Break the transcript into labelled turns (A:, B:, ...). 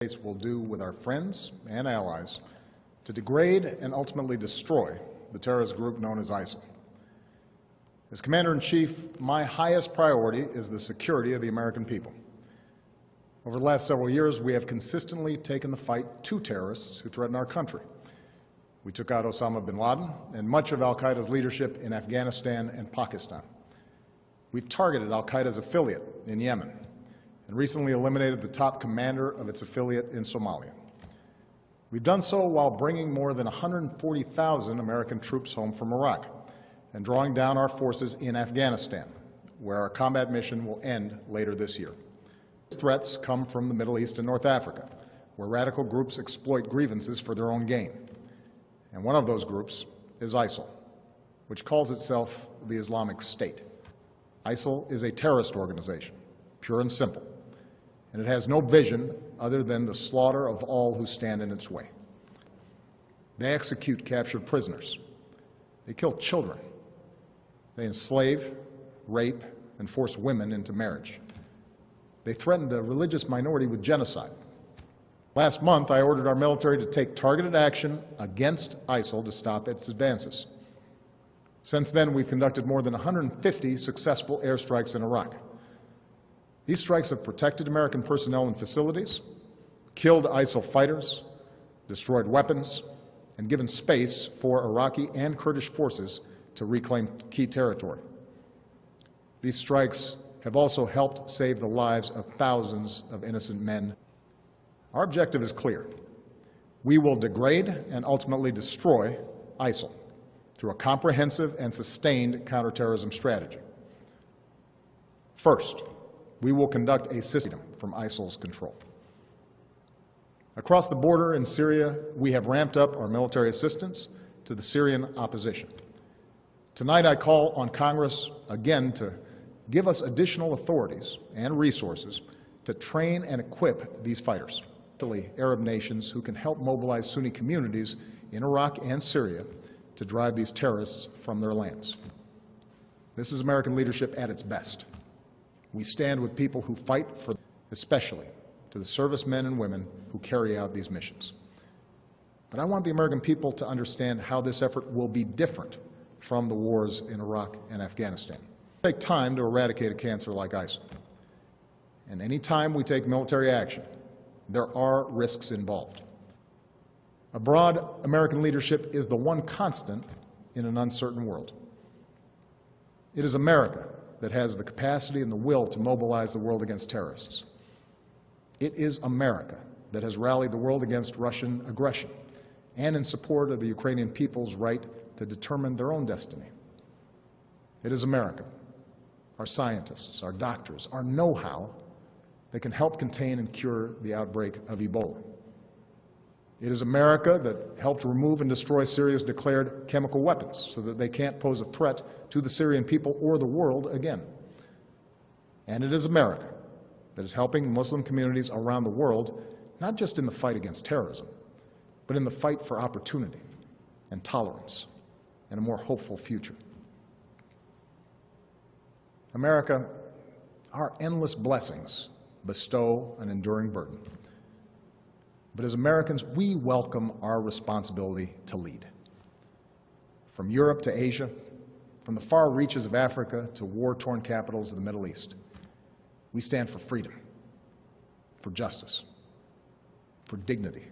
A: States will do with our friends and allies to degrade and ultimately destroy the terrorist group known as ISIL. As Commander-in-Chief, my highest priority is the security of the American people. Over the last several years, we have consistently taken the fight to terrorists who threaten our country. We took out Osama bin Laden and much of al-Qaeda's leadership in Afghanistan and Pakistan. We've targeted al-Qaeda's affiliate in Yemen and recently eliminated the top commander of its affiliate in Somalia. We've done so while bringing more than 140,000 American troops home from Iraq and drawing down our forces in Afghanistan, where our combat mission will end later this year. Threats come from the Middle East and North Africa, where radical groups exploit grievances for their own gain. And one of those groups is ISIL, which calls itself the Islamic State. ISIL is a terrorist organization, pure and simple, and it has no vision other than the slaughter of all who stand in its way. They execute captured prisoners. They kill children. They enslave, rape, and force women into marriage. They threatened a religious minority with genocide. Last month, I ordered our military to take targeted action against ISIL to stop its advances. Since then, we've conducted more than 150 successful airstrikes in Iraq. These strikes have protected American personnel and facilities, killed ISIL fighters, destroyed weapons, and given space for Iraqi and Kurdish forces to reclaim key territory. These strikes have also helped save the lives of thousands of innocent men. Our objective is clear. We will degrade and ultimately destroy ISIL through a comprehensive and sustained counterterrorism strategy. First, we will conduct a system from ISIL's control. Across the border in Syria, we have ramped up our military assistance to the Syrian opposition. Tonight, I call on Congress again to give us additional authorities and resources to train and equip these fighters, particularly Arab nations who can help mobilize Sunni communities in Iraq and Syria to drive these terrorists from their lands. This is American leadership at its best. We stand with people who fight for, especially to the servicemen and women who carry out these missions. But I want the American people to understand how this effort will be different from the wars in Iraq and Afghanistan. It will take time to eradicate a cancer like ISIL. And any time we take military action, there are risks involved. A broad American leadership is the one constant in an uncertain world. It is America that has the capacity and the will to mobilize the world against terrorists. It is America that has rallied the world against Russian aggression and in support of the Ukrainian people's right to determine their own destiny. It is America, our scientists, our doctors, our know-how that can help contain and cure the outbreak of Ebola. It is America that helped remove and destroy Syria's declared chemical weapons so that they can't pose a threat to the Syrian people or the world again. And it is America that is helping Muslim communities around the world, not just in the fight against terrorism, but in the fight for opportunity and tolerance and a more hopeful future. America, our endless blessings bestow an enduring burden. But as Americans, we welcome our responsibility to lead. From Europe to Asia, from the far reaches of Africa to war-torn capitals of the Middle East, we stand for freedom, for justice, for dignity,